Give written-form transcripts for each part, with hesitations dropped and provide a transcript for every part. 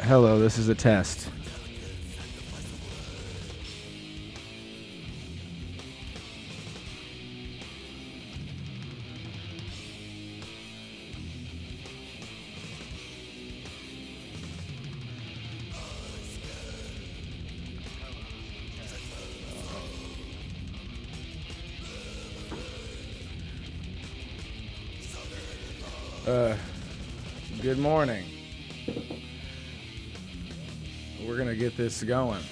Hello, this is a test. Good morning. We're gonna get this going.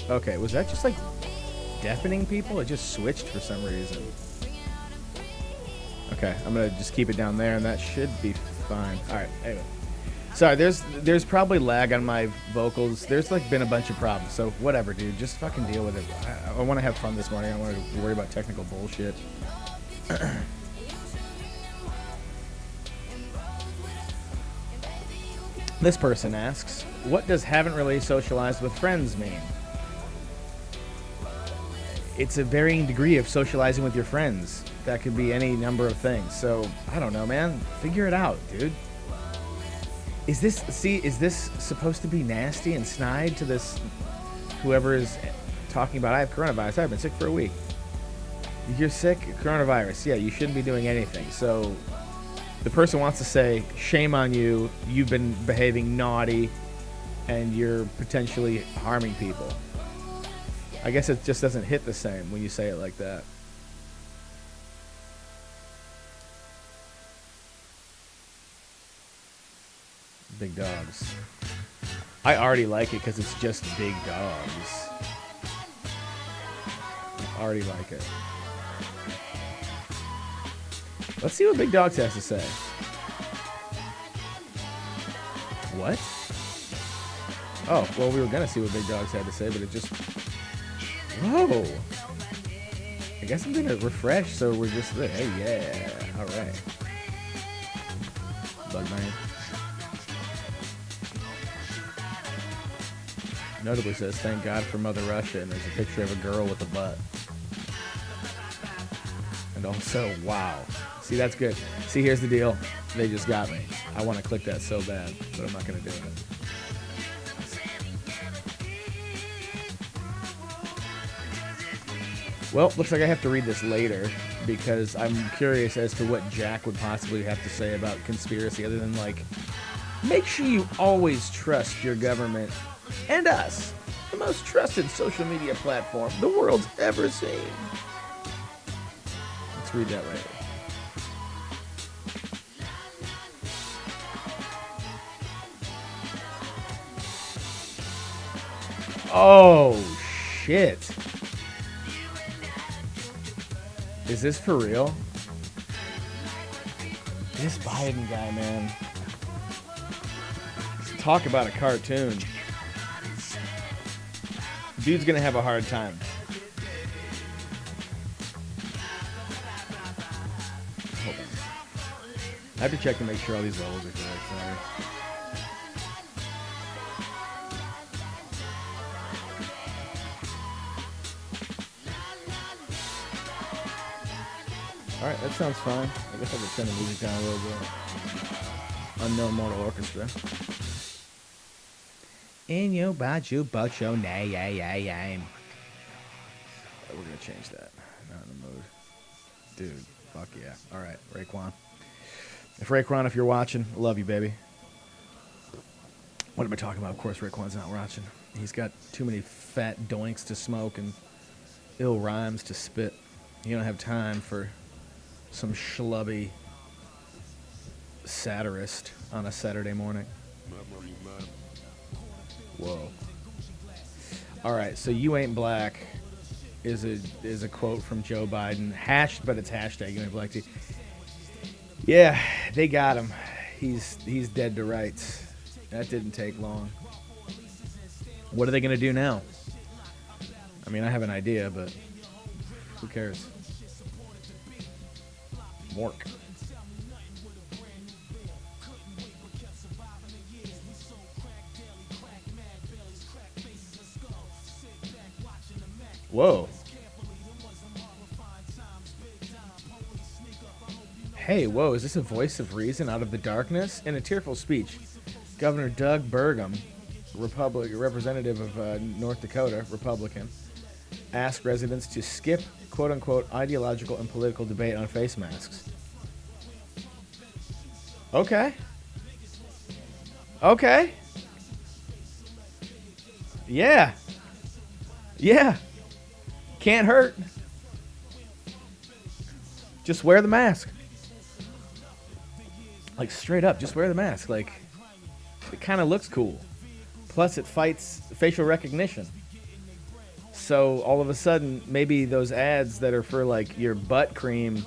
Okay, was that just like deafening people? It just switched for some reason. Okay, I'm gonna just keep it down there and that should be fine. Alright, anyway. Sorry, there's probably lag on my vocals. There's like been a bunch of problems, so whatever, dude. Just fucking deal with it. I want to have fun this morning. I don't want to worry about technical bullshit. This person asks, what does haven't really socialized with friends mean? It's a varying degree of socializing with your friends. That could be any number of things. So, I don't know, man. Figure it out, dude. Is this supposed to be nasty and snide to this, whoever is talking about, I have coronavirus, I've been sick for a week. You're sick, coronavirus, yeah, you shouldn't be doing anything. So, the person wants to say, shame on you, you've been behaving naughty, and you're potentially harming people. I guess it just doesn't hit the same when you say it like that. Big dogs. I already like it because it's just big dogs. I already like it. Let's see what Big Dogs has to say. What? Oh, well, we were going to see what Big Dogs had to say, but it just... Whoa! I guess I'm going to refresh, so we're just... Hey, yeah. All right. Bug man. Notably says, thank God for Mother Russia, and there's a picture of a girl with a butt. And also, wow. See, that's good. See, here's the deal. They just got me. I want to click that so bad, but I'm not going to do it. Well, looks like I have to read this later because I'm curious as to what Jack would possibly have to say about conspiracy other than, like, make sure you always trust your government and us, the most trusted social media platform the world's ever seen. Let's read that later. Oh, shit. Is this for real? This Biden guy, man. Talk about a cartoon. Dude's gonna have a hard time. Hold on. I have to check to make sure all these levels are correct. Sorry. Alright, that sounds fine. I guess I could turn the music down a little bit. Unknown Mortal Orchestra. In your baju bocho nay ay. We're gonna change that. Not in the mood. Dude, fuck yeah. Alright, Raekwon. If you're watching, I love you, baby. What am I talking about? Of course Raekwon's not watching. He's got too many fat doinks to smoke and ill rhymes to spit. You don't have time for some schlubby satirist on a Saturday morning. Whoa. All right, so "you ain't black" is a quote from Joe Biden, hashed, but it's hashtag "you ain't black" too. Yeah, they got him. He's dead to rights. That didn't take long. What are they gonna do now? I mean, I have an idea, but who cares? Mork. Whoa. Hey, whoa, is this a voice of reason out of the darkness? In a tearful speech, Governor Doug Burgum, representative of North Dakota, Republican, asked residents to skip, quote-unquote, ideological and political debate on face masks. Okay. Yeah. Can't hurt. Just wear the mask. Like, straight up, just wear the mask. Like, it kind of looks cool. Plus, it fights facial recognition. So, all of a sudden, maybe those ads that are for, like, your butt cream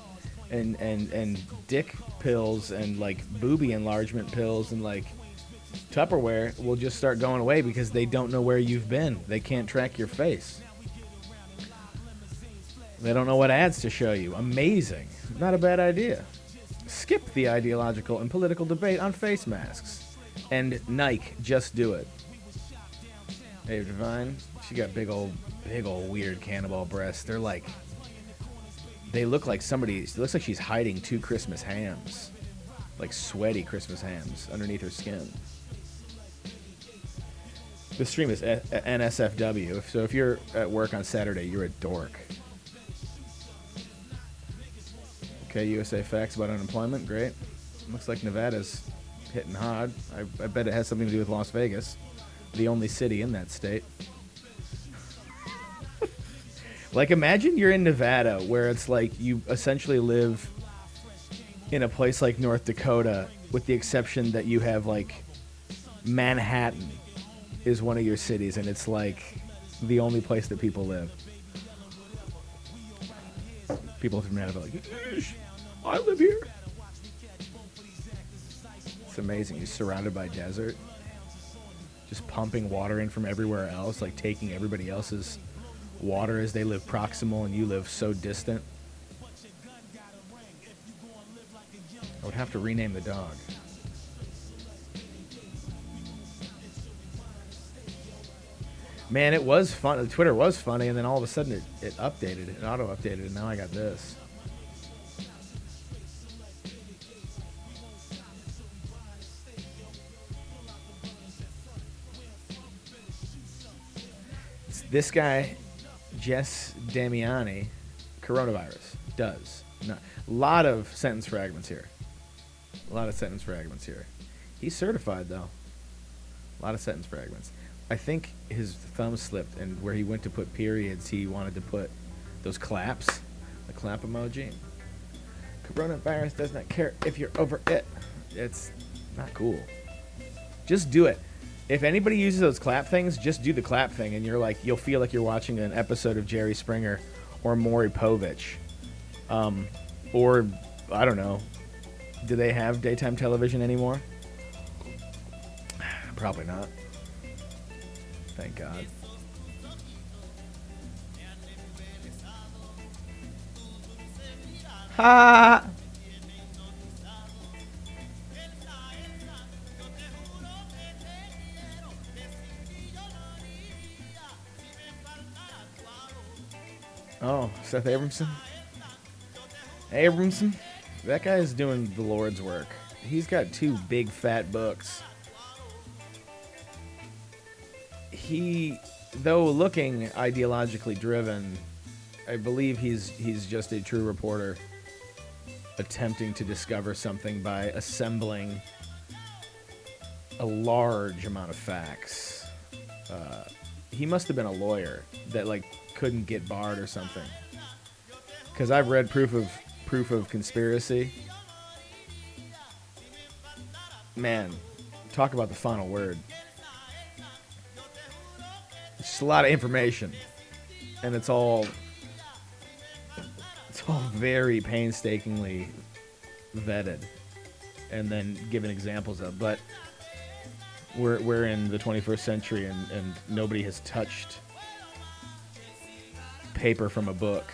and dick pills and, like, boobie enlargement pills and, like, Tupperware will just start going away because they don't know where you've been. They can't track your face. They don't know what ads to show you. Amazing. Not a bad idea. Skip the ideological and political debate on face masks. And Nike, just do it. Hey, Divine, she got big old weird cannonball breasts. They're like, they look like somebody, it looks like she's hiding 2 Christmas hams. Like sweaty Christmas hams underneath her skin. The stream is NSFW, so if you're at work on Saturday, you're a dork. Okay, USA facts about unemployment, great. Looks like Nevada's hitting hard. I bet it has something to do with Las Vegas, the only city in that state. Like, imagine you're in Nevada, where it's like you essentially live in a place like North Dakota, with the exception that you have, like, Manhattan is one of your cities, and it's like the only place that people live. People from Manhattan are like, I live here. It's amazing. You're surrounded by desert, just pumping water in from everywhere else, like taking everybody else's water as they live proximal and you live so distant. I would have to rename the dog. Man, it was fun. Twitter was funny, and then all of a sudden it updated. It auto-updated, and now I got this. It's this guy, Jess Damiani, coronavirus, does. Not, a lot of sentence fragments here. A lot of sentence fragments here. He's certified, though. A lot of sentence fragments. I think his thumb slipped, and where he went to put periods, he wanted to put those claps, the clap emoji. Coronavirus does not care if you're over it. It's not cool. Just do it. If anybody uses those clap things, just do the clap thing, and you'll feel like you're watching an episode of Jerry Springer or Maury Povich. Or, I don't know. Do they have daytime television anymore? Probably not. Thank God. Ha! Oh, Seth Abramson? Abramson? That guy is doing the Lord's work. He's got 2 big fat books. He, though looking ideologically driven, I believe he's just a true reporter attempting to discover something by assembling a large amount of facts. He must have been a lawyer that couldn't get barred or something. Because I've read proof of conspiracy. Man, talk about the final word. It's just a lot of information, and it's all very painstakingly vetted, and then given examples of. But we're in the 21st century, and nobody has touched paper from a book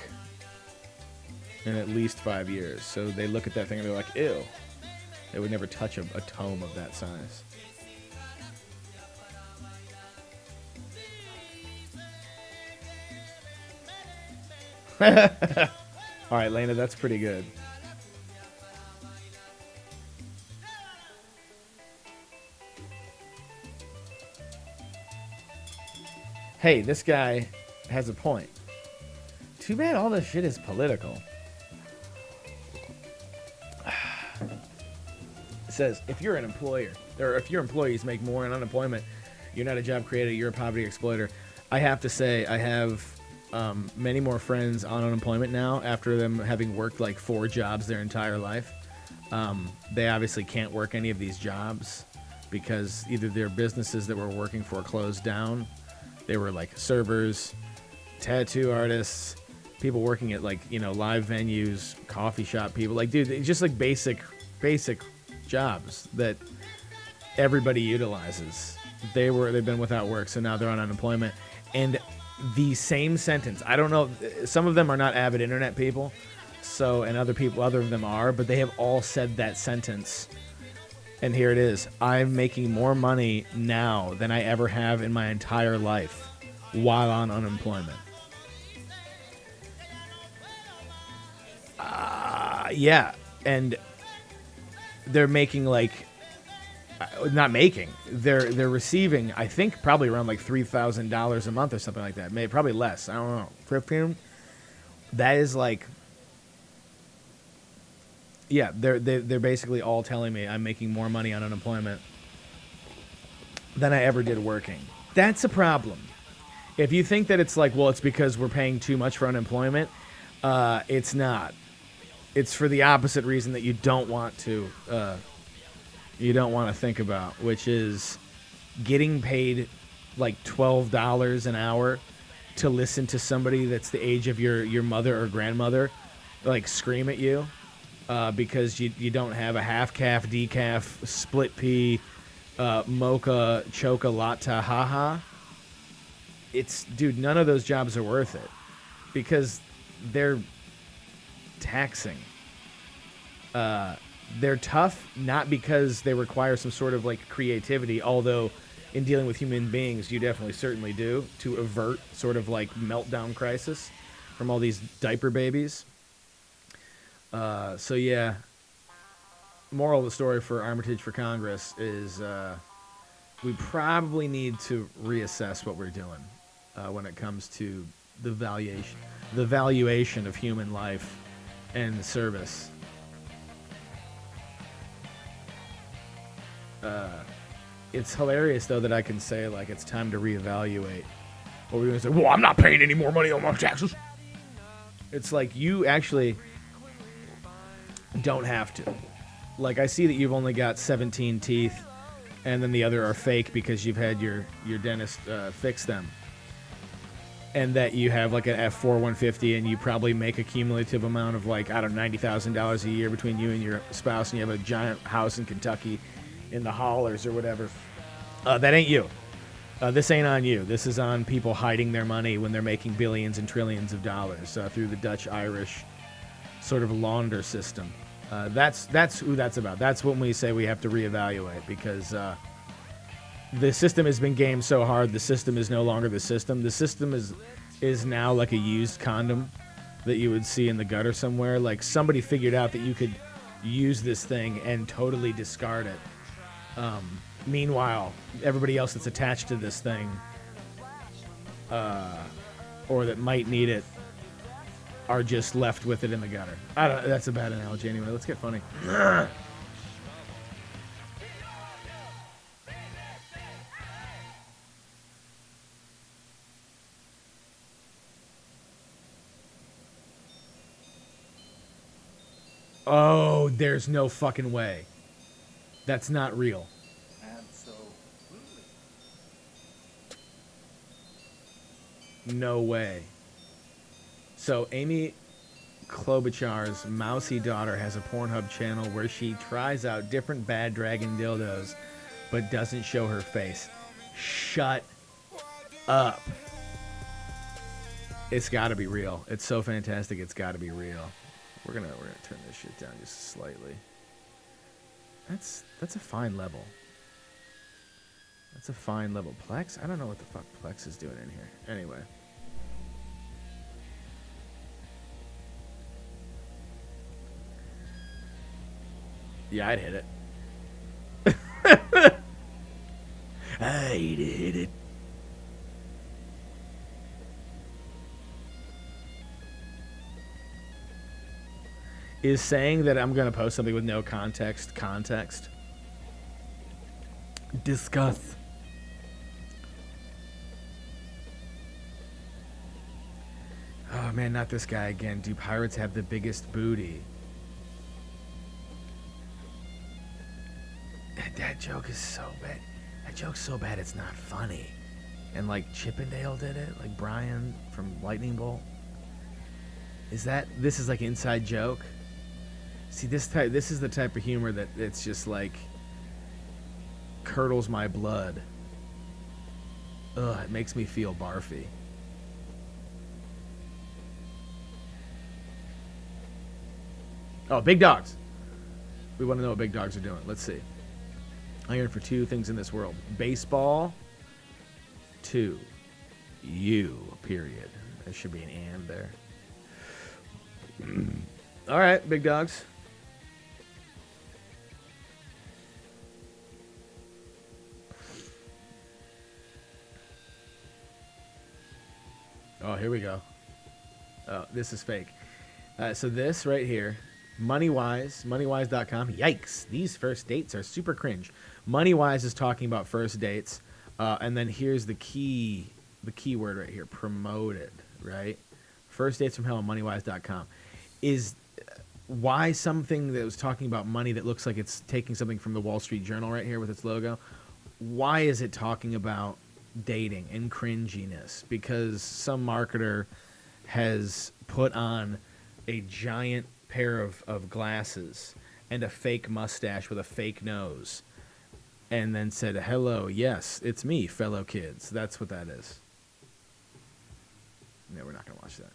in at least 5 years. So they look at that thing and they're like, ew. They would never touch a tome of that size. All right, Lena, that's pretty good. Hey, this guy has a point. Too bad all this shit is political. It says, if you're an employer, or if your employees make more in unemployment, you're not a job creator, you're a poverty exploiter. I have to say, I have many more friends on unemployment now after them having worked 4 jobs their entire life. They obviously can't work any of these jobs because either their businesses that were working for closed down. They were servers, tattoo artists, people working at live venues, coffee shop people. Dude, just basic jobs that everybody utilizes. They've been without work, so now they're on unemployment. And the same sentence, I don't know, some of them are not avid internet people, and other of them are, but they have all said that sentence. And here it is. I'm making more money now than I ever have in my entire life while on unemployment. Yeah. And they're making not making. They're receiving, I think, probably around $3,000 a month or something like that. Maybe probably less. I don't know. 15. That is yeah, they're basically all telling me I'm making more money on unemployment than I ever did working. That's a problem. If you think that it's it's because we're paying too much for unemployment, it's not. It's for the opposite reason that you don't want to think about, which is getting paid $12 an hour to listen to somebody that's the age of your mother or grandmother scream at you. Because you don't have a half-calf, decaf, split pea, mocha, choca, latte, haha. Dude, none of those jobs are worth it. Because they're taxing. They're tough, not because they require some sort of creativity, although in dealing with human beings, you definitely certainly do to avert sort of like meltdown crisis from all these diaper babies. So yeah, moral of the story for Armitage for Congress is we probably need to reassess what we're doing when it comes to the valuation of human life and service. It's hilarious though that I can say like it's time to reevaluate. Or we're gonna say, well, I'm not paying any more money on my taxes. It's like you actually don't have to. Like I see that you've only got 17 teeth, and then the other are fake because you've had your dentist fix them. And that you have like an F4 150, and you probably make a cumulative amount of like, I don't know, $90,000 a year between you and your spouse, and you have a giant house in Kentucky in the hollers or whatever. That ain't you. This ain't on you. This is on people hiding their money when they're making billions and trillions of dollars through the Dutch-Irish sort of launder system. That's who that's about. That's when we say we have to reevaluate, because the system has been gamed so hard. The system is no longer the system. The system is now like a used condom that you would see in the gutter somewhere. Like somebody figured out that you could use this thing and totally discard it. Meanwhile, everybody else that's attached to this thing, or that might need it, are just left with it in the gutter. I don't. That's a bad analogy. Anyway, let's get funny. Oh, there's no fucking way. That's not real. No way. So Amy Klobuchar's mousy daughter has a Pornhub channel where she tries out different bad dragon dildos but doesn't show her face. Shut up. It's got to be real. It's so fantastic. It's got to be real. We're gonna turn this shit down just slightly. That's a fine level. That's a fine level. Plex? I don't know what the fuck Plex is doing in here. Anyway. Yeah, I'd hit it. I'd hit it. Is saying that I'm going to post something with no context. Discuss. Oh man, not this guy again. Do pirates have the biggest booty? That joke is so bad. That joke's so bad it's not funny. And like Chippendale did it, like Brian from Lightning Bolt. This is like inside joke? See, this is the type of humor that it's just like curdles my blood. Ugh, it makes me feel barfy. Oh, big dogs. We want to know what big dogs are doing. Let's see. I yearn for two things in this world. Baseball. 2. You, period. There should be an and there. All right, big dogs. Oh, here we go. Oh, this is fake. So this right here, MoneyWise, moneywise.com. Yikes, these first dates are super cringe. MoneyWise is talking about first dates, and then here's the key word right here, promoted, right? First dates from hell on moneywise.com. Is why something that was talking about money that looks like it's taking something from the Wall Street Journal right here with its logo, why is it talking about dating and cringiness? Because some marketer has put on a giant pair of glasses and a fake mustache with a fake nose and then said, hello, yes, it's me, fellow kids. That's what that is. No, we're not going to watch that.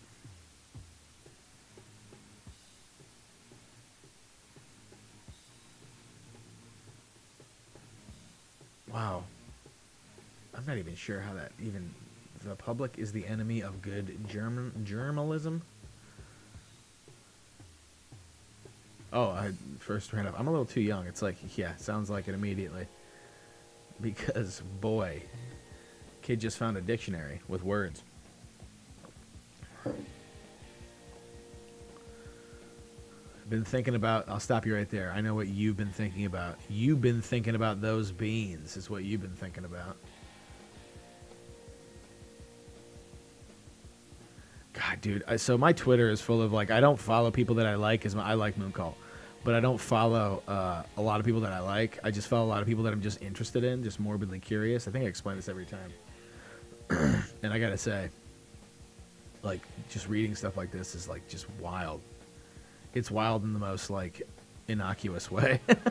Wow. I'm not even sure how that even. The public is the enemy of good journalism. Oh, I first ran up. I'm a little too young. It's like, yeah, sounds like it immediately. Because, boy, kid just found a dictionary with words. Been thinking about, I'll stop you right there. I know what you've been thinking about. You've been thinking about those beans, is what you've been thinking about. God, dude. So my Twitter is full of, like, I don't follow people that I like. I like Mooncall. But I don't follow a lot of people that I like. I just follow a lot of people that I'm just interested in, just morbidly curious. I think I explain this every time. And I gotta say, like, just reading stuff like this is, like, just wild. It's wild in the most, like, innocuous way. Fucking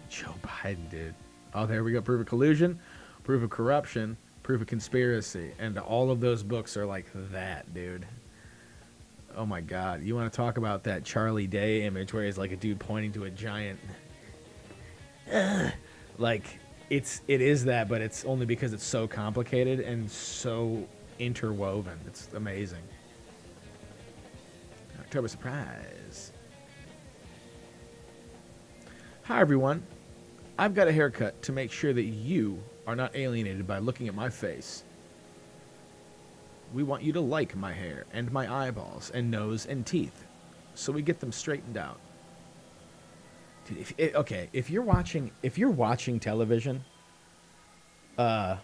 Joe Biden, dude. Oh, there we go. Proof of collusion, proof of corruption, proof of conspiracy. And all of those books are like that, dude. Oh, my God. You want to talk about that Charlie Day image where he's like a dude pointing to a giant... like, it is that, but it's only because it's so complicated and so interwoven. It's amazing. October surprise. Hi, everyone. I've got a haircut to make sure that you are not alienated by looking at my face. We want you to like my hair and my eyeballs and nose and teeth, so we get them straightened out. Dude, if you're watching television, I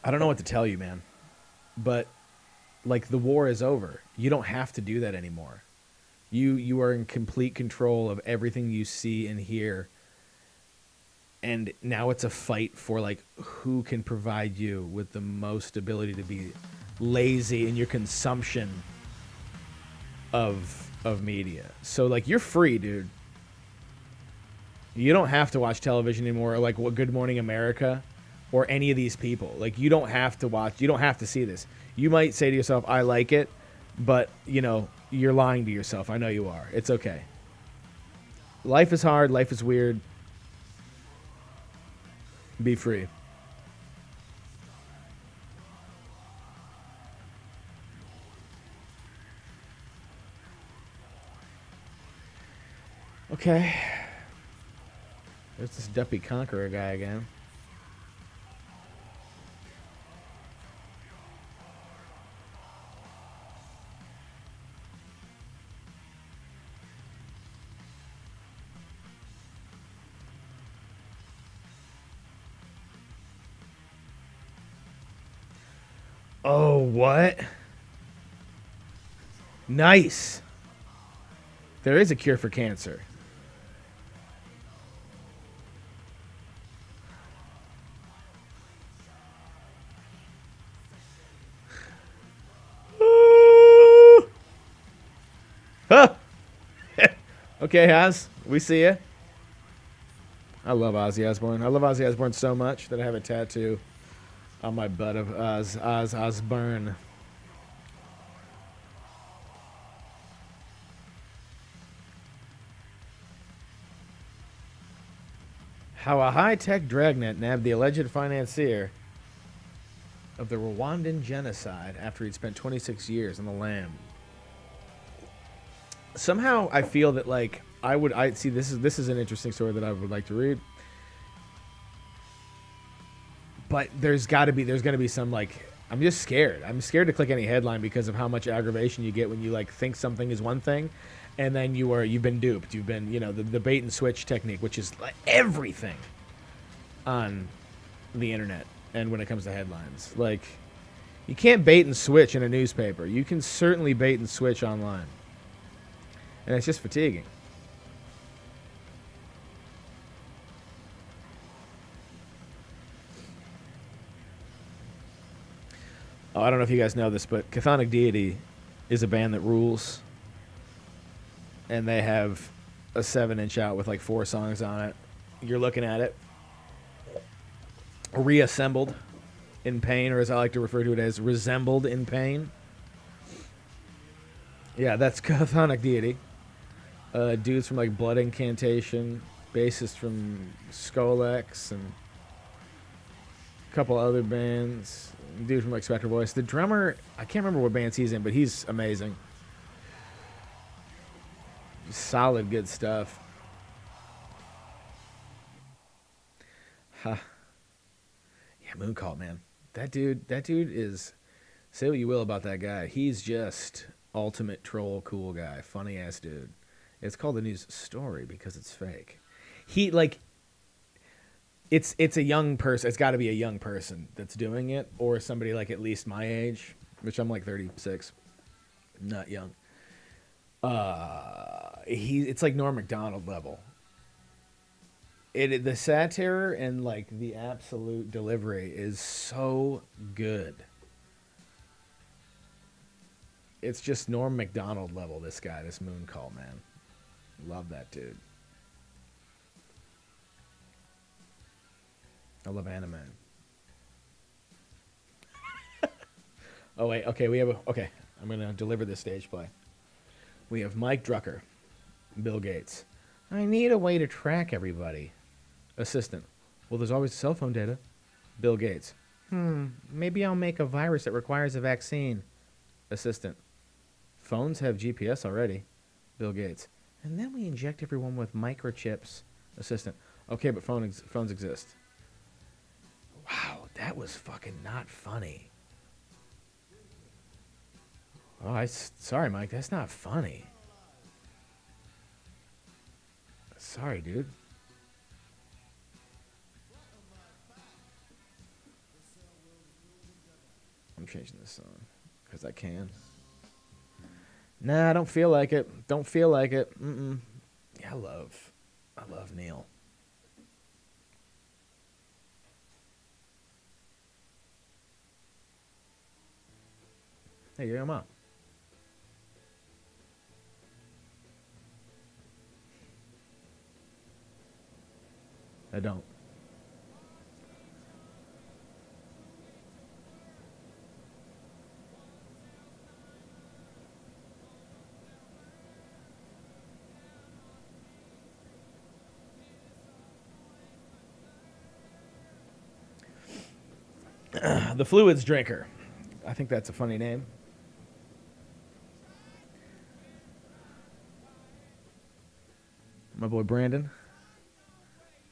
don't know what to tell you, man, but like the war is over. You don't have to do that anymore. You are in complete control of everything you see and hear. And now it's a fight for, like, who can provide you with the most ability to be lazy in your consumption of media. So, like, you're free, dude. You don't have to watch television anymore, or, like, what Good Morning America or any of these people. Like, you don't have to watch. You don't have to see this. You might say to yourself, I like it, but, you know, you're lying to yourself. I know you are. It's okay. Life is hard. Life is weird. Be free. Okay. There's this Duppy Conqueror guy again. Oh, what? Nice. There is a cure for cancer. Huh. Okay, Oz, we see you. I love Ozzy Osbourne. I love Ozzy Osbourne so much that I have a tattoo on my butt of Oz Osbourne. How a high-tech dragnet nabbed the alleged financier of the Rwandan genocide after he'd spent 26 years on the lam. Somehow I feel that, like, I see this is an interesting story that I would like to read. But there's going to be some, like, I'm just scared. I'm scared to click any headline because of how much aggravation you get when you, like, think something is one thing and then you've been duped. You've been, you know, the bait and switch technique, which is like everything on the internet and when it comes to headlines. Like, you can't bait and switch in a newspaper. You can certainly bait and switch online. And it's just fatiguing. Oh, I don't know if you guys know this, but Chthonic Deity is a band that rules. And they have a 7-inch out with like 4 songs on it. You're looking at it. Reassembled in pain, or as I like to refer to it as, resembled in pain. Yeah, that's Chthonic Deity. Dudes from like Blood Incantation, bassist from Skolex, and a couple other bands. Dude from like Spectre Voice. The drummer, I can't remember what bands he's in, but he's amazing. Solid, good stuff. Huh. Yeah, Mooncall, man. That dude is. Say what you will about that guy. He's just ultimate troll, cool guy, funny ass dude. It's called the news story because it's fake. He like. It's a young person. It's got to be a young person that's doing it, or somebody like at least my age, which I'm like 36, not young. It's like Norm Macdonald level. The satire and like the absolute delivery is so good. It's just Norm Macdonald level. This guy, this Mooncall, man, love that dude. I love anime. Oh wait, okay, okay. I'm gonna deliver this stage play. We have Mike Drucker, Bill Gates. I need a way to track everybody. Assistant. Well, there's always cell phone data. Bill Gates. Maybe I'll make a virus that requires a vaccine. Assistant. Phones have GPS already. Bill Gates. And then we inject everyone with microchips. Assistant. Okay, but phones exist. Wow, that was fucking not funny. Oh, sorry, Mike. That's not funny. Sorry, dude. I'm changing this song because I can. Nah, I don't feel like it. Don't feel like it. Yeah, I love Neil. Hey, you're your mom. I don't. The Fluids Drinker. I think that's a funny name. My boy Brandon.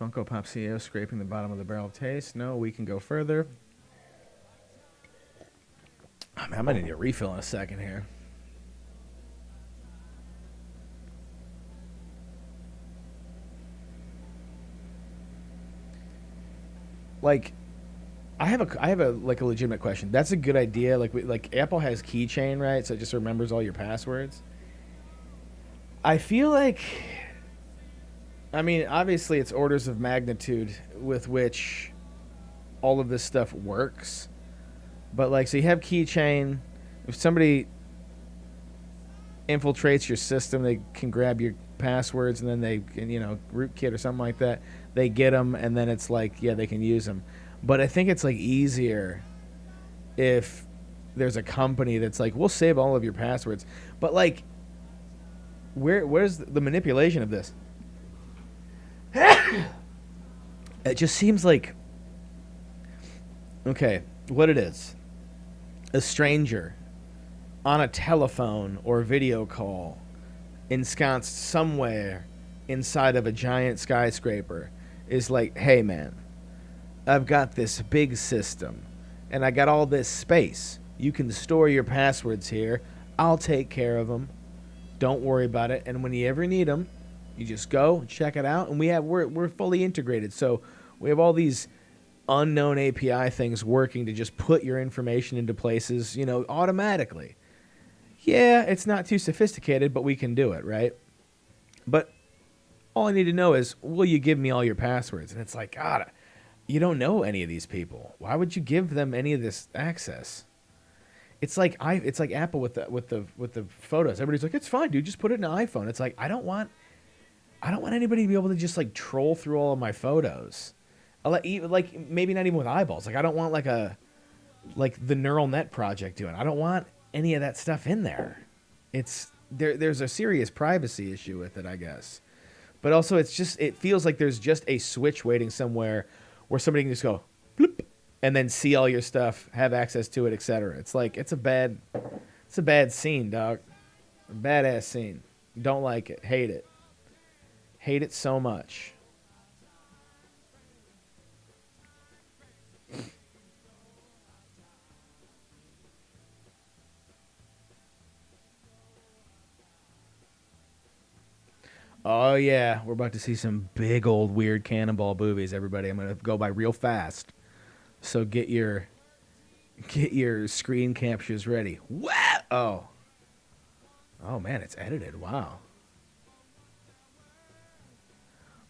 Funko Pop CEO scraping the bottom of the barrel of taste. No, we can go further. Oh, man, I might need a refill in a second here. Like, I have a like a legitimate question. That's a good idea. Like Apple has keychain, right? So it just remembers all your passwords. I feel like, I mean, obviously it's orders of magnitude with which all of this stuff works. But like, so you have keychain. If somebody infiltrates your system, they can grab your passwords, and then they can, rootkit or something like that. They get them, and then it's like, yeah, they can use them. But I think it's like easier if there's a company that's like, we'll save all of your passwords. But like, where's the manipulation of this? It just seems like, okay, what it is. A stranger on a telephone or video call ensconced somewhere inside of a giant skyscraper is like, hey man, I've got this big system and I got all this space. You can store your passwords here. I'll take care of them. Don't worry about it. And when you ever need them, you just go check it out. And we're fully integrated. So we have all these unknown API things working to just put your information into places, automatically. Yeah, it's not too sophisticated, but we can do it, right? But all I need to know is, will you give me all your passwords? And it's like, God, you don't know any of these people. Why would you give them any of this access? It's like Apple with the photos. Everybody's like, it's fine, dude. Just put it in an iPhone. It's like, I don't want anybody to be able to just like troll through all of my photos. Like maybe not even with eyeballs. Like I don't want like the neural net project doing. I don't want any of that stuff in there. It's there's a serious privacy issue with it, I guess. But also, it feels like there's just a switch waiting somewhere where somebody can just go bloop, and then see all your stuff, have access to it, etc. It's like it's a bad scene, dog. A badass scene. Don't like it. Hate it so much. Oh yeah, we're about to see some big old weird cannonball movies, everybody. I'm gonna go by real fast. So get your screen captures ready. What? Oh. Oh man, it's edited. Wow.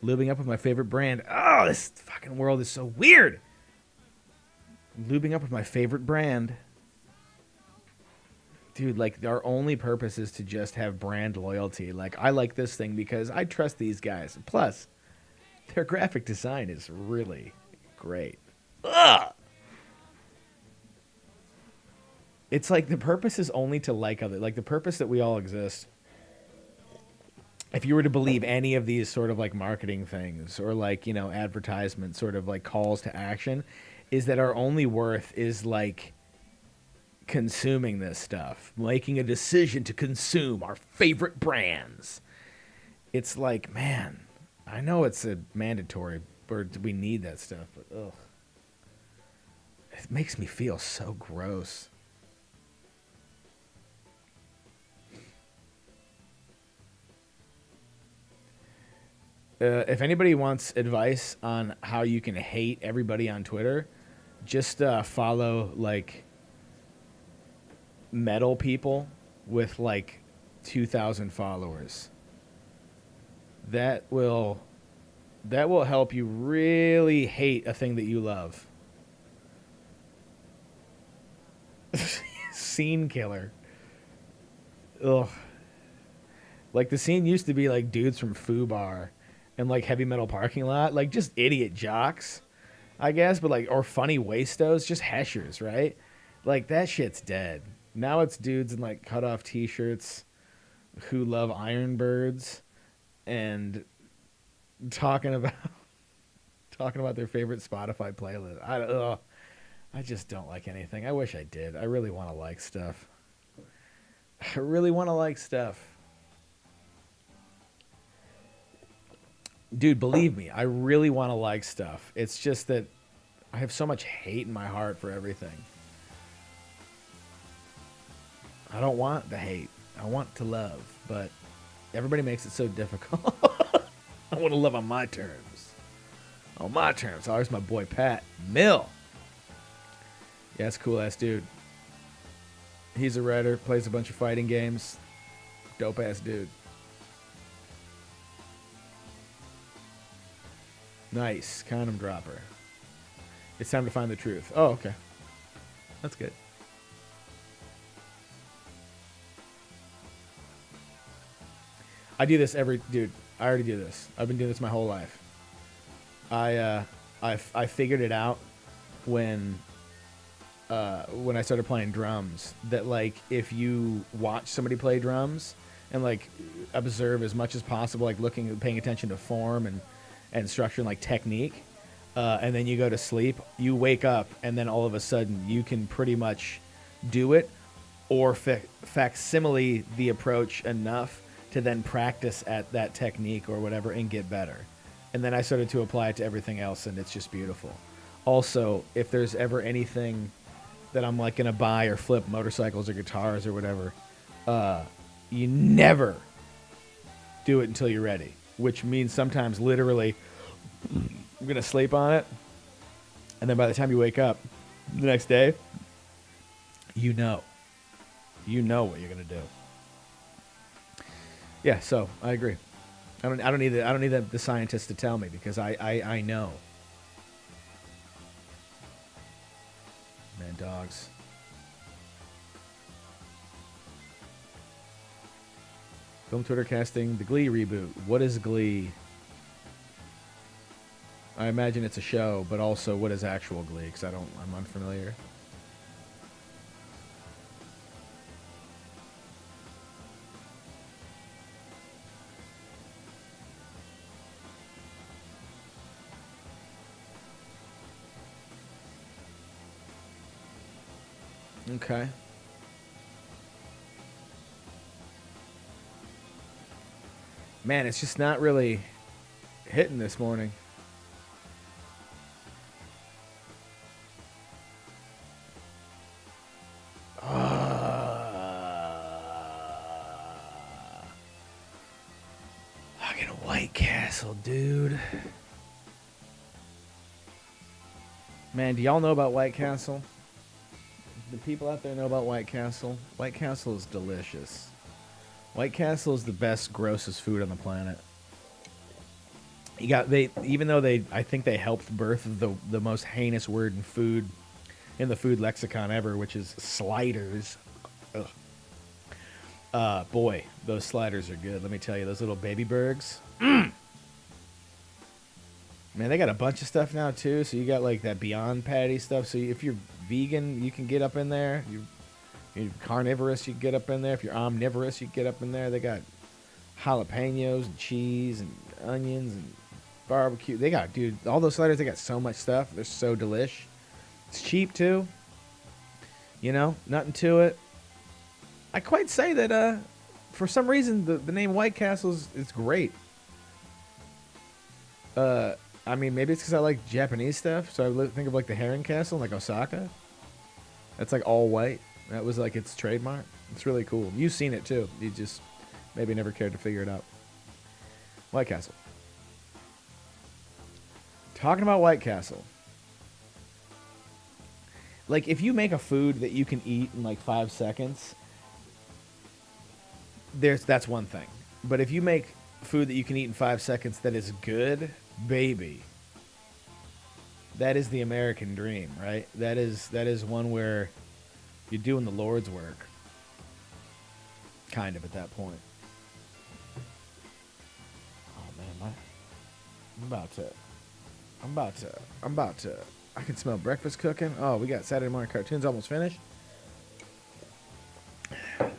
Lubing up with my favorite brand. Oh, this fucking world is so weird. Lubing up with my favorite brand. Dude, like, our only purpose is to just have brand loyalty. Like, I like this thing because I trust these guys. Plus, their graphic design is really great. Ugh! It's like the purpose is only to like other. Like, the purpose that we all exist. If you were to believe any of these sort of, like, marketing things or, like, you know, advertisement sort of, like, calls to action, is that our only worth is, like, consuming this stuff, making a decision to consume our favorite brands. It's like, man, I know it's a mandatory, or we need that stuff, but ugh, it makes me feel so gross. If anybody wants advice on how you can hate everybody on Twitter, just follow like metal people with like 2,000 followers. That will help you really hate a thing that you love. Scene killer. Ugh. Like the scene used to be like dudes from Foo Bar and like Heavy Metal Parking Lot, like just idiot jocks, I guess, but like or funny waistos, just heshers, right? Like that shit's dead. Now it's dudes in like cut off t-shirts who love Ironbirds and talking about their favorite Spotify playlist. I just don't like anything. I wish I did. I really want to like stuff. I really want to like stuff. Dude, believe me, I really want to like stuff. It's just that I have so much hate in my heart for everything. I don't want the hate. I want to love, but everybody makes it so difficult. I want to love on my terms. On my terms. Oh, there's my boy Pat Mill. Yeah, that's a cool ass dude. He's a writer, plays a bunch of fighting games. Dope ass dude. Nice. Condom dropper. It's time to find the truth. Oh, okay. That's good. I do this dude, I already do this. I've been doing this my whole life. I figured it out when I started playing drums that like if you watch somebody play drums and like observe as much as possible, like paying attention to form and structure and like technique, and then you go to sleep, you wake up and then all of a sudden you can pretty much do it or facsimile the approach enough to then practice at that technique or whatever and get better. And then I started to apply it to everything else and it's just beautiful. Also, if there's ever anything that I'm like gonna buy or flip, motorcycles or guitars or whatever, you never do it until you're ready, which means sometimes literally I'm gonna sleep on it and then by the time you wake up the next day, you know what you're gonna do. Yeah, so I agree. I don't need the scientists to tell me because I know. Man, dogs. Film Twitter casting the Glee reboot. What is Glee? I imagine it's a show, but also what is actual Glee? Because I'm unfamiliar. Okay. Man, it's just not really hitting this morning. Fucking White Castle, dude. Man, do y'all know about White Castle? The people out there know about White Castle? White Castle is delicious. White Castle is the best, grossest food on the planet. You got even though I think they helped birth the most heinous word in food, in the food lexicon ever, which is sliders. Ugh. Boy, those sliders are good. Let me tell you, those little baby burgers. Man, they got a bunch of stuff now too. So you got like that Beyond Patty stuff. So if you're vegan, you can get up in there. You're carnivorous, you can get up in there. If you're omnivorous, you can get up in there. They got jalapenos and cheese and onions and barbecue. They got, dude, all those sliders, they got so much stuff. They're so delish. It's cheap too. You know, nothing to it. I quite say that for some reason the name White Castle is great. I mean, maybe it's because I like Japanese stuff. So I think of like the Heron Castle in like Osaka. That's like all white. That was like its trademark. It's really cool. You've seen it too. You just maybe never cared to figure it out. White Castle. Talking about White Castle. Like, if you make a food that you can eat in like 5 seconds, that's one thing. But if you make food that you can eat in 5 seconds that is good, baby, that is the American dream, right? That is one where you're doing the Lord's work, kind of, at that point. Oh man, I'm about to. I can smell breakfast cooking. Oh, we got Saturday morning cartoons almost finished. I'm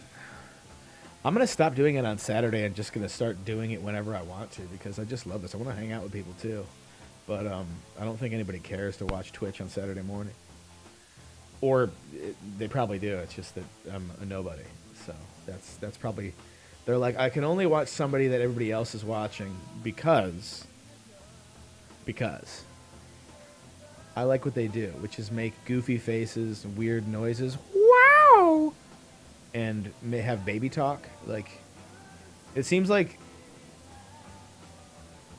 gonna stop doing it on Saturday and just gonna start doing it whenever I want to, because I just love this. I want to hang out with people too, but I don't think anybody cares to watch Twitch on Saturday morning. Or they probably do. It's just that I'm a nobody. So that's probably... They're like, I can only watch somebody that everybody else is watching because I like what they do, which is make goofy faces and weird noises. Wow! And may have baby talk. Like, it seems like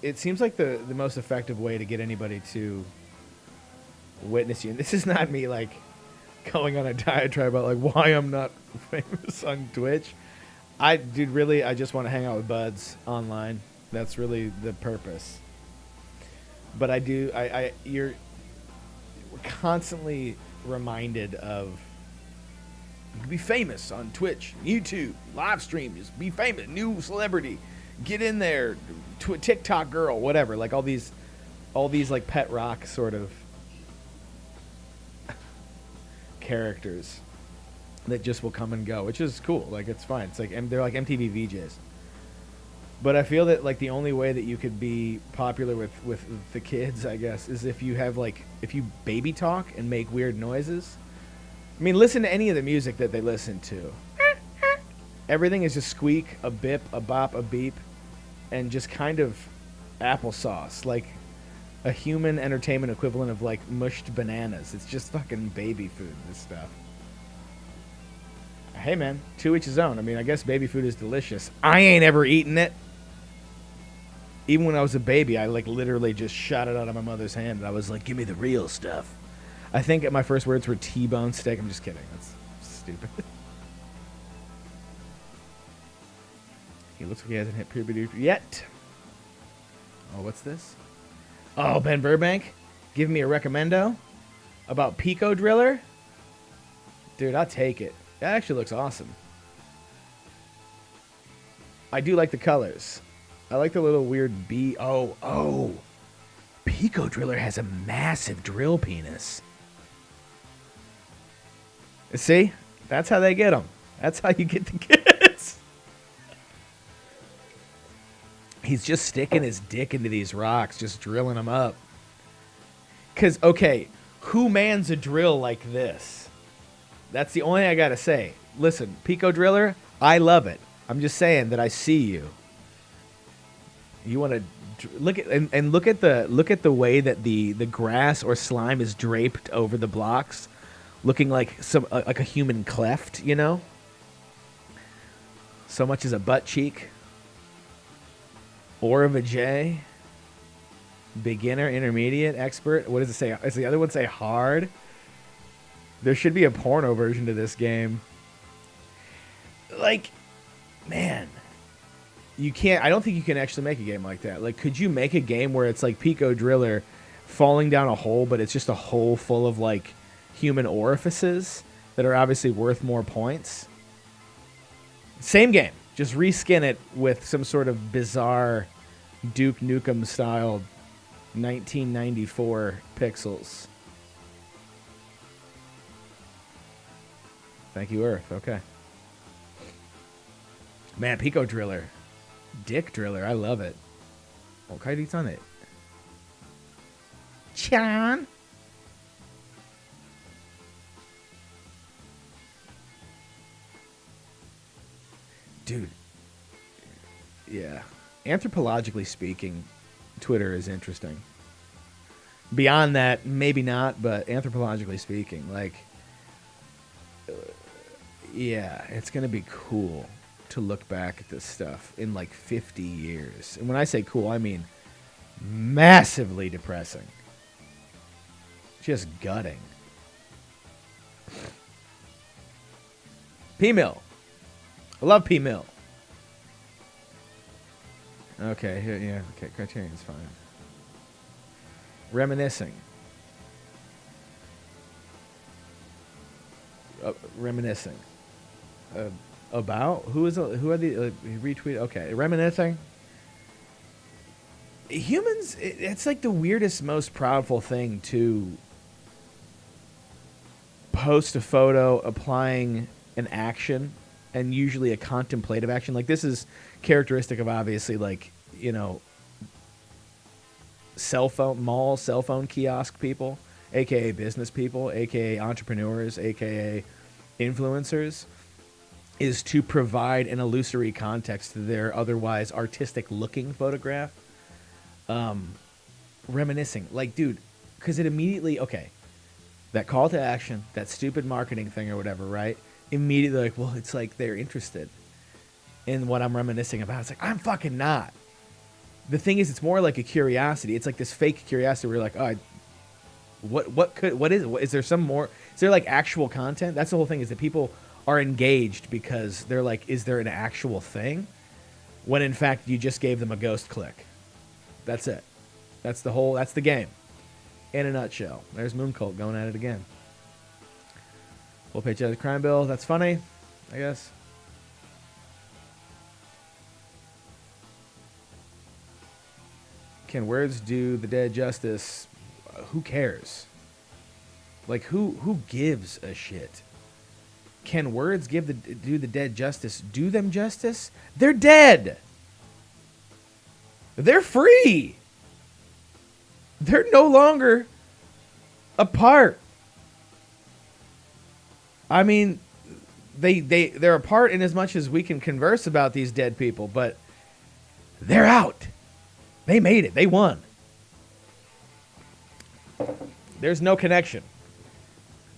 the most effective way to get anybody to witness you. And this is not me, like, going on a diatribe about like why I'm not famous on Twitch. I just want to hang out with buds online. That's really the purpose. But we're constantly reminded of, you can be famous on Twitch, YouTube, live stream, just be famous, new celebrity, get in there, TikTok girl, whatever. Like all these like pet rock sort of characters that just will come and go, which is cool. Like, it's fine. It's like, and they're like MTV VJs. But I feel that like the only way that you could be popular with the kids, I guess, is if you baby talk and make weird noises. I mean, listen to any of the music that they listen to. Everything is just squeak, a bip, a bop, a beep, and just kind of applesauce, like a human entertainment equivalent of like mushed bananas. It's just fucking baby food, this stuff. Hey man, to each his own. I mean, I guess baby food is delicious. I ain't ever eaten it. Even when I was a baby, I like literally just shot it out of my mother's hand and I was like, give me the real stuff. I think my first words were T-bone steak. I'm just kidding. That's stupid. He looks like he hasn't hit puberty yet. Oh, what's this? Oh, Ben Burbank, give me a recommendo about Pico Driller. Dude, I'll take it. That actually looks awesome. I do like the colors. I like the little weird bee. Oh. Pico Driller has a massive drill penis. See? That's how they get them. That's how you get the kids. He's just sticking his dick into these rocks, just drilling them up. Because, okay, who mans a drill like this? That's the only thing I gotta say. Listen, Pico Driller, I love it. I'm just saying that I see you. You want to look at and look at the way that the grass or slime is draped over the blocks, looking like like a human cleft. You know, so much as a butt cheek. Or of a J. Beginner, intermediate, expert. What does it say? Does the other one say hard? There should be a porno version to this game. Like, man, you can't. I don't think you can actually make a game like that. Like, could you make a game where it's like Pico Driller falling down a hole, but it's just a hole full of like human orifices that are obviously worth more points? Same game, just reskin it with some sort of bizarre Duke Nukem style 1994 pixels. Thank you, Earth. Okay. Man, Pico Driller. Dick Driller. I love it. Okay, it's on it. Chan. Dude. Yeah. Anthropologically speaking, Twitter is interesting. Beyond that, maybe not, but anthropologically speaking, like, yeah, it's going to be cool to look back at this stuff in like 50 years. And when I say cool, I mean massively depressing. Just gutting. P-Mill. I love P-Mill. Okay, yeah, okay, Criterion's fine. Reminiscing. Reminiscing. About? Who are the retweet? Okay, reminiscing. Humans, it's like the weirdest, most proudful thing to post a photo applying an action, and usually a contemplative action. Like, this is characteristic of, obviously, like, you know, cell phone kiosk people, aka business people, aka entrepreneurs, aka influencers, is to provide an illusory context to their otherwise artistic looking photograph. Reminiscing, like, dude, because it immediately, okay, that call to action, that stupid marketing thing or whatever, right? Immediately, like, well, it's like they're interested in what I'm reminiscing about. It's like, I'm fucking not. The thing is, it's more like a curiosity. It's like this fake curiosity where you're like, oh, is there some more, is there like actual content? That's the whole thing, is that people are engaged because they're like, is there an actual thing? When in fact, you just gave them a ghost click. That's it. That's the game. In a nutshell. There's Mooncult going at it again. We'll pay the crime bill. That's funny, I guess. Can words do the dead justice? Who cares? Like, who gives a shit? Can words do the dead justice? Do them justice? They're dead. They're free. They're no longer apart. I mean, they're apart in as much as we can converse about these dead people, but they're out. They made it. They won. There's no connection.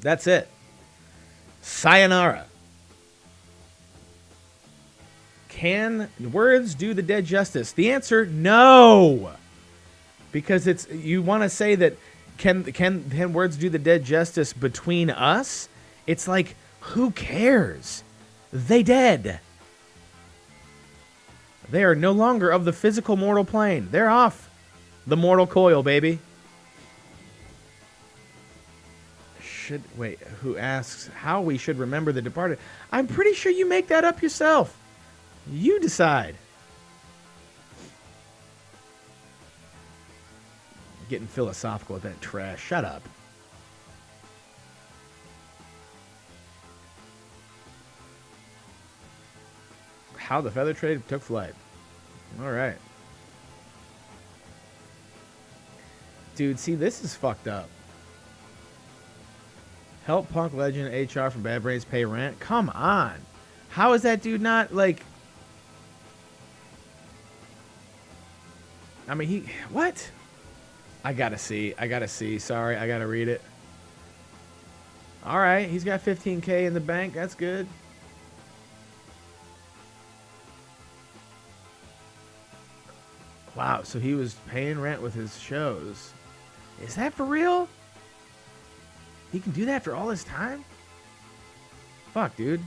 That's it. Sayonara. Can words do the dead justice? The answer, no. Because you want to say that can words do the dead justice between us? It's like, who cares? They dead. They are no longer of the physical mortal plane. They're off the mortal coil, baby. Who asks how we should remember the departed? I'm pretty sure you make that up yourself. You decide. Getting philosophical with that trash. Shut up. How the feather trade took flight. All right. Dude, see, this is fucked up. Help punk legend HR from Bad Brains pay rent. Come on. How is that dude not like? I mean, what? I gotta see. Sorry, I gotta read it. All right, he's got 15K in the bank. That's good. Wow, so he was paying rent with his shows. Is that for real? He can do that after all this time? Fuck, dude.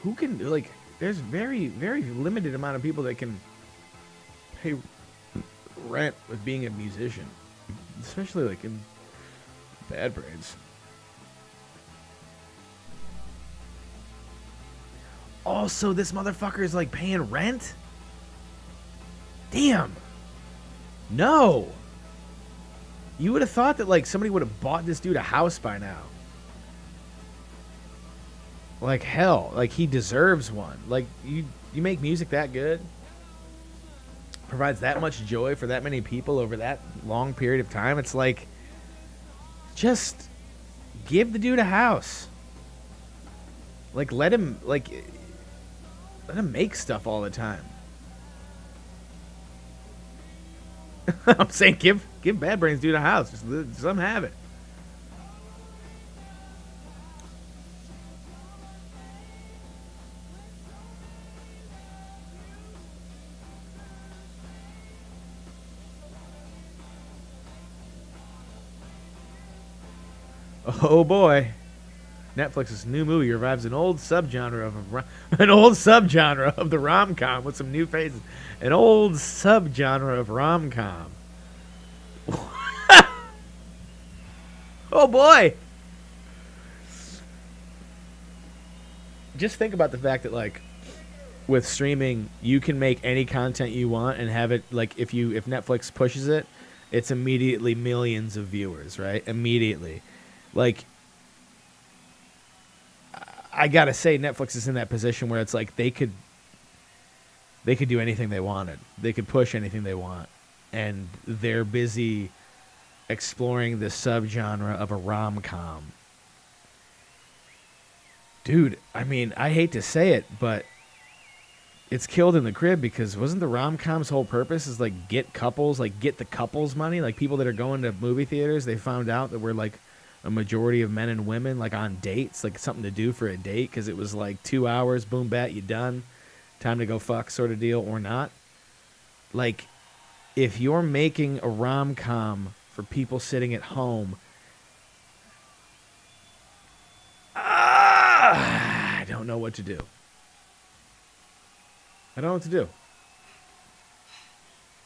Who can, like, there's very, very limited amount of people that can pay rent with being a musician. Especially, like, in Bad Brains. Also, this motherfucker is, like, paying rent? Damn. No. You would have thought that, like, somebody would have bought this dude a house by now. Like, hell. Like, he deserves one. Like, you make music that good? Provides that much joy for that many people over that long period of time? It's like, just give the dude a house. Like, let him make stuff all the time. I'm saying give Bad Brains dude a house. Just let him have it. Oh boy. Netflix's new movie revives an old subgenre of the rom-com with some new faces. An old subgenre of rom-com. Oh boy. Just think about the fact that, like, with streaming, you can make any content you want and have it, like, if Netflix pushes it, it's immediately millions of viewers, right? Immediately. Like, I gotta say, Netflix is in that position where it's like they could do anything they wanted. They could push anything they want, and they're busy exploring the subgenre of a rom-com. Dude, I mean, I hate to say it, but it's killed in the crib, because wasn't the rom-com's whole purpose is, like, get couples, like, get the couples money, like, people that are going to movie theaters, they found out that we're, like, a majority of men and women, like, on dates, like, something to do for a date, because it was like 2 hours, boom, bat, you done, time to go fuck sort of deal, or not. Like, if you're making a rom-com for people sitting at home, I don't know what to do. I don't know what to do.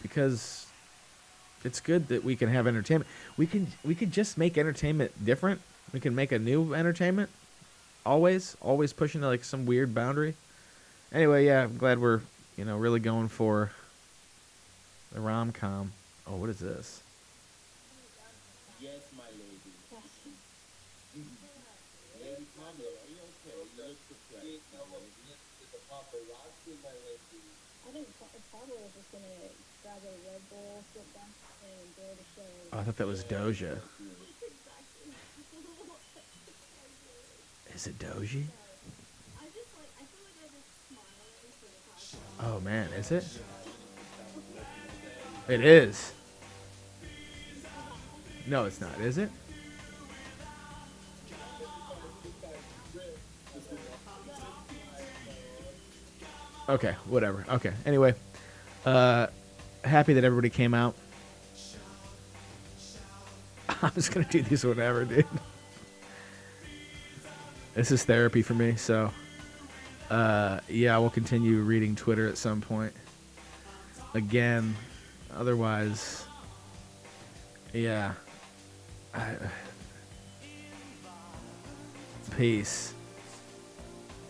Because it's good that we can have entertainment. We could just make entertainment different. We can make a new entertainment. Always pushing to, like, some weird boundary. Anyway, yeah, I'm glad we're, really going for the rom-com. Oh, what is this? Yes, my lady. Lady Pamela, are you okay? You look surprised. It's a paparazzi, my lady. I think Pablo was just gonna grab a Red Bull, sit down, and enjoy the show. Oh, I thought that was Doja. Is it Doji? Oh man, is it? It is. No, it's not, is it? Okay, whatever. Okay, anyway. Happy that everybody came out. I'm just gonna do these whatever, dude. This is therapy for me, so yeah, we'll continue reading Twitter at some point. Again, otherwise, yeah. Peace.